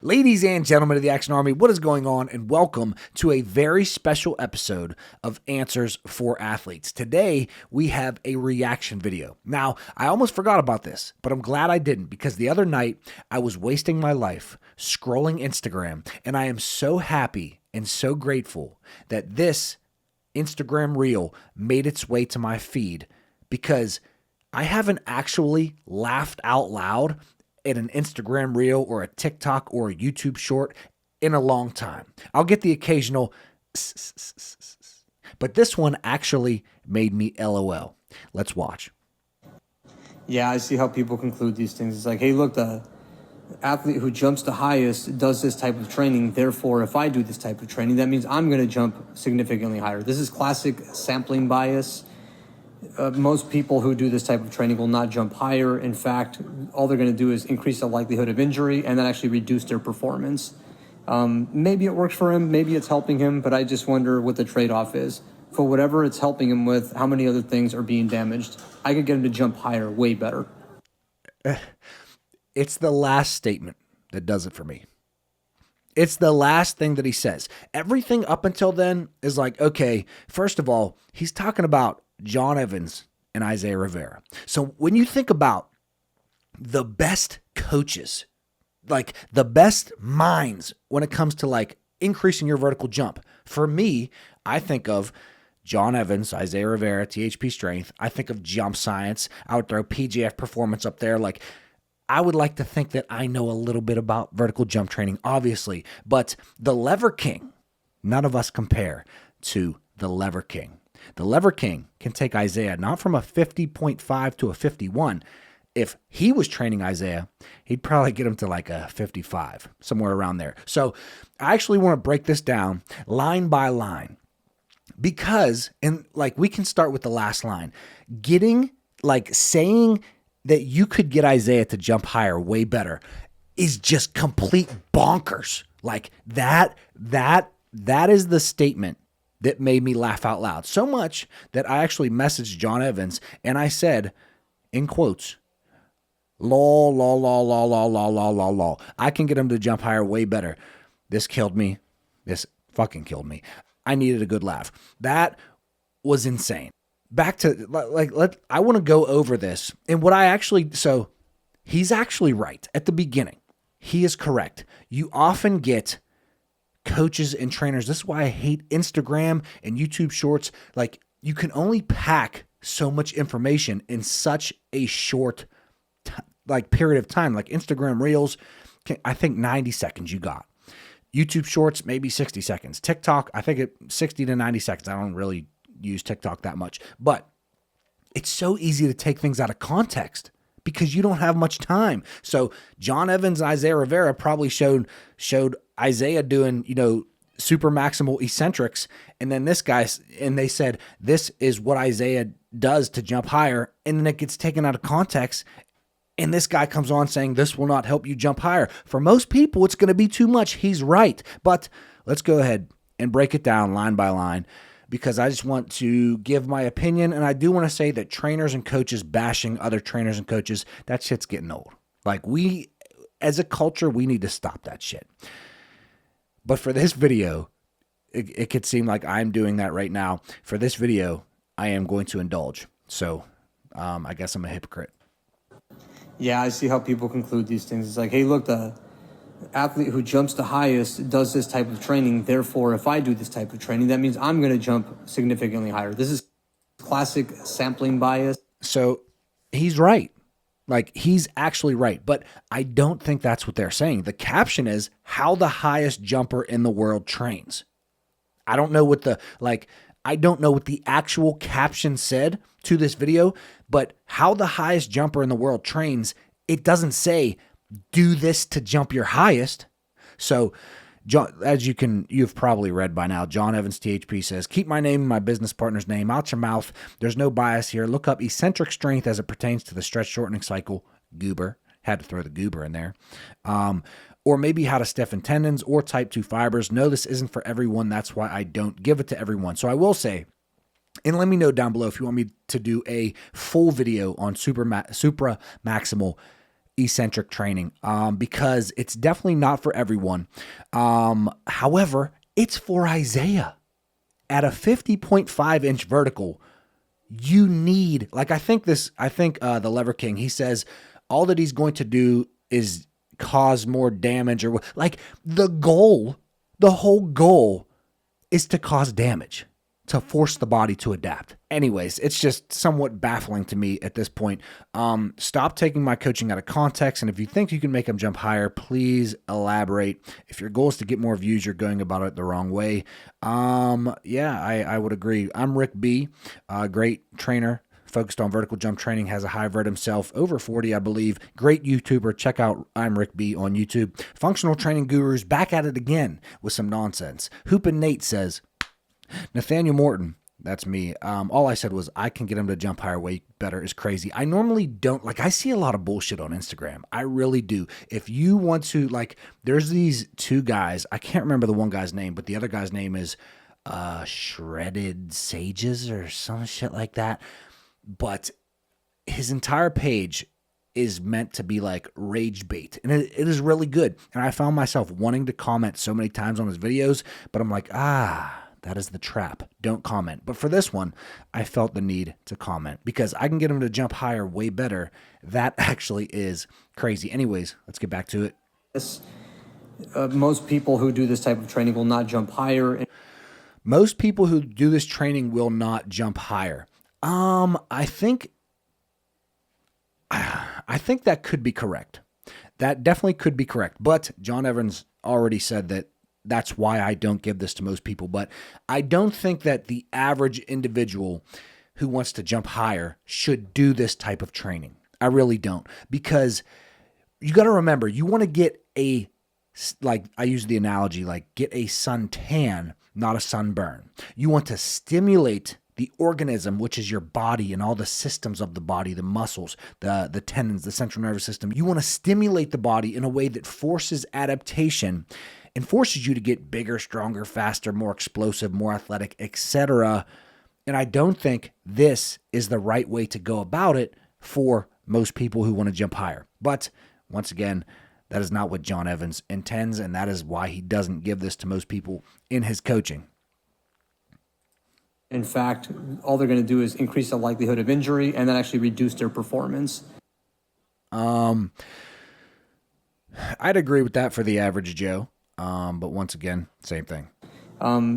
Ladies and gentlemen of the Action Army, what is going on? And welcome to a very special episode of Answers for Athletes. Today, we have a reaction video. Now, I almost forgot about this, but I'm glad I didn't because the other night I was wasting my life scrolling Instagram, and I am so happy and so grateful that this Instagram reel made its way to my feed because I haven't actually laughed out loud at an Instagram reel or a TikTok or a YouTube short in a long time. I'll get the occasional, but this one actually made me LOL. Let's watch. Yeah, I see how people conclude these things. It's like, hey, look, the athlete who jumps the highest does this type of training. Therefore, if I do this type of training, that means I'm going to jump significantly higher. This is classic sampling bias. Most people who do this type of training will not jump higher. In fact, all they're going to do is increase the likelihood of injury and then actually reduce their performance. Maybe it works for him, maybe it's helping him, but I just wonder what the trade-off is. For whatever it's helping him with, how many other things are being damaged? I could get him to jump higher way better. It's the last statement that does it for me. It's the last thing that he says. Everything up until then is like, okay, first of all, he's talking about John Evans and Isaiah Rivera. So when you think about the best coaches, like the best minds when it comes to like increasing your vertical jump, for me, I think of John Evans, Isaiah Rivera, THP Strength. I think of Jump Science. I would throw PGF Performance up there. Like, I would like to think that I know a little bit about vertical jump training, obviously, but TheLeverKing, none of us compare to TheLeverKing. TheLeverKing can take Isaiah not from a 50.5 to a 51. If he was training Isaiah, he'd probably get him to like a 55, somewhere around there. So I actually want to break this down line by line because, and like we can start with the last line, saying that you could get Isaiah to jump higher way better is just complete bonkers. Like that is the statement that made me laugh out loud. So much that I actually messaged John Evans and I said, in quotes, lol, lol, lol, lol, lol, lol, lol, lol, lol. I can get him to jump higher way better. This killed me. This fucking killed me. I needed a good laugh. That was insane. Back to, I want to go over this. And so he's actually right at the beginning. He is correct. You often get coaches and trainers. This is why I hate Instagram and YouTube shorts. Like, you can only pack so much information in such a short period of time. Like Instagram Reels, I think 90 seconds you got. YouTube Shorts, maybe 60 seconds. TikTok, I think 60 to 90 seconds. I don't really use TikTok that much, but it's so easy to take things out of context because you don't have much time. So John Evans and Isaiah Rivera probably showed Isaiah doing, super maximal eccentrics. And then they said, this is what Isaiah does to jump higher. And then it gets taken out of context. And this guy comes on saying, this will not help you jump higher. For most people, it's going to be too much. He's right. But let's go ahead and break it down line by line because I just want to give my opinion. And I do want to say that trainers and coaches bashing other trainers and coaches, that shit's getting old. Like, we, as a culture, we need to stop that shit. But for this video, it could seem like I'm doing that right now. For this video, I am going to indulge. So I guess I'm a hypocrite. Yeah, I see how people conclude these things. It's like, hey, look, the athlete who jumps the highest does this type of training. Therefore, if I do this type of training, that means I'm going to jump significantly higher. This is classic sampling bias. So he's right. Like, he's actually right. But I don't think that's what they're saying. The caption is how the highest jumper in the world trains. I don't know what the actual caption said to this video, but how the highest jumper in the world trains, it doesn't say do this to jump your highest. So John, as you've probably read by now, John Evans THP says, keep my name and my business partner's name out your mouth. There's no bias here. Look up eccentric strength as it pertains to the stretch shortening cycle. Goober. Had to throw the goober in there. Or maybe how to stiffen tendons or type 2 fibers. No, this isn't for everyone. That's why I don't give it to everyone. So I will say, and let me know down below if you want me to do a full video on supra maximal eccentric training because it's definitely not for everyone. However, it's for Isaiah. At a 50.5 inch vertical, you need, like, I think TheLeverKing, he says all that he's going to do is cause more damage, or like the whole goal is to cause damage, to force the body to adapt. Anyways, it's just somewhat baffling to me at this point. Stop taking my coaching out of context. And if you think you can make them jump higher, please elaborate. If your goal is to get more views, you're going about it the wrong way. Yeah, I would agree. I'm Rick B, great trainer, focused on vertical jump training, has a high vert himself, over 40, I believe. Great YouTuber. Check out I'm Rick B on YouTube. Functional training gurus back at it again with some nonsense. Hoopin' Nate says, Nathaniel Morton, that's me. All I said was I can get him to jump higher way better is crazy. I normally don't, like, I see a lot of bullshit on Instagram. I really do. If you want to, like, there's these two guys. I can't remember the one guy's name, but the other guy's name is Shredded Sages or some shit like that. But his entire page is meant to be like rage bait, and it is really good. And I found myself wanting to comment so many times on his videos, but I'm like, that is the trap. Don't comment. But for this one, I felt the need to comment because I can get him to jump higher way better. That actually is crazy. Anyways, let's get back to it. Yes. Most people who do this type of training will not jump higher. Most people who do this training will not jump higher. I think that could be correct. That definitely could be correct. But John Evans already said that that's why I don't give this to most people. But I don't think that the average individual who wants to jump higher should do this type of training. I really don't. Because you got to remember, you want to get like I use the analogy, like get a suntan, not a sunburn. You want to stimulate the organism, which is your body and all the systems of the body, the muscles, the tendons, the central nervous system. You want to stimulate the body in a way that forces adaptation and forces you to get bigger, stronger, faster, more explosive, more athletic, etc. And I don't think this is the right way to go about it for most people who want to jump higher. But once again, that is not what John Evans intends, and that is why he doesn't give this to most people in his coaching. In fact, all they're going to do is increase the likelihood of injury and then actually reduce their performance. I'd agree with that for the average Joe. But once again, same thing.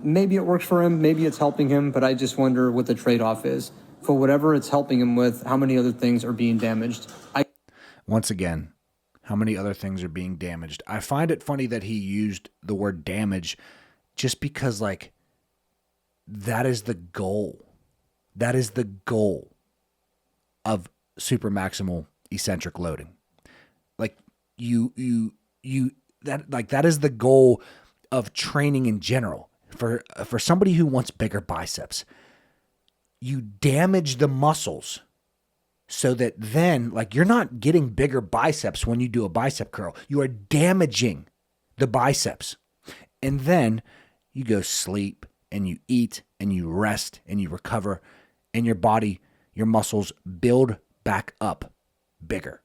Maybe it works for him. Maybe it's helping him, but I just wonder what the trade-off is. For whatever it's helping him with, how many other things are being damaged? Once again, how many other things are being damaged? I find it funny that he used the word damage just because, like, that is the goal. That is the goal of super maximal eccentric loading. Like that is the goal of training in general. For somebody who wants bigger biceps, you damage the muscles so that then, like, you're not getting bigger biceps when you do a bicep curl. You are damaging the biceps. And then you go sleep and you eat and you rest and you recover, and your body, your muscles build back up bigger.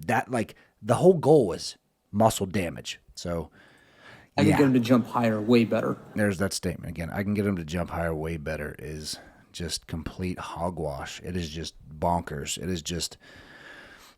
That, like, the whole goal is muscle damage. So I can get him to jump higher way better. There's that statement again. I can get him to jump higher way better is just complete hogwash. It is just bonkers. It is just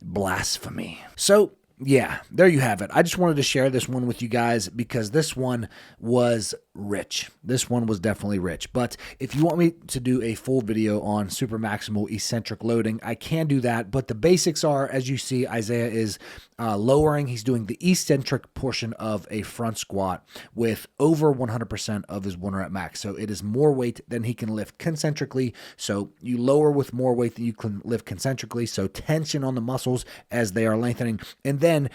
blasphemy. So yeah, there you have it. I just wanted to share this one with you guys because this one was rich. This one was definitely rich. But if you want me to do a full video on super maximal eccentric loading, I can do that. But the basics are, as you see, Isaiah is lowering. He's doing the eccentric portion of a front squat with over 100% of his 1 rep max. So it is more weight than he can lift concentrically. So you lower with more weight than you can lift concentrically. So tension on the muscles as they are lengthening. And then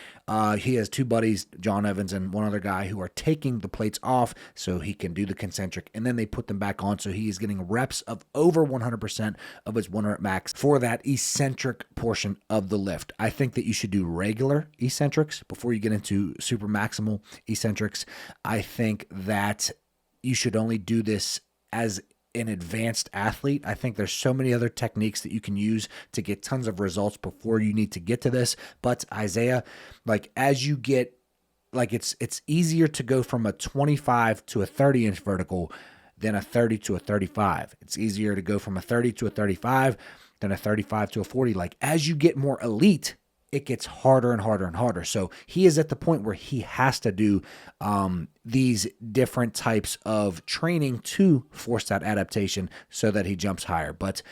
he has two buddies, John Evans and one other guy, who are taking the plates off so he can do the concentric, and then they put them back on so he is getting reps of over 100% of his 1 rep max for that eccentric portion of the lift. I think that you should do regular eccentrics before you get into super maximal eccentrics. I think that you should only do this as an advanced athlete. I think there's so many other techniques that you can use to get tons of results before you need to get to this. But Isaiah, like as you get, like it's easier to go from a 25 to a 30-inch vertical than a 30 to a 35. It's easier to go from a 30 to a 35 than a 35 to a 40. Like as you get more elite, it gets harder and harder and harder. So he is at the point where he has to do these different types of training to force that adaptation so that he jumps higher. But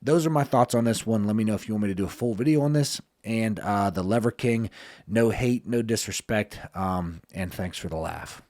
those are my thoughts on this one. Let me know if you want me to do a full video on this. And the Lever King, no hate, no disrespect, and thanks for the laugh.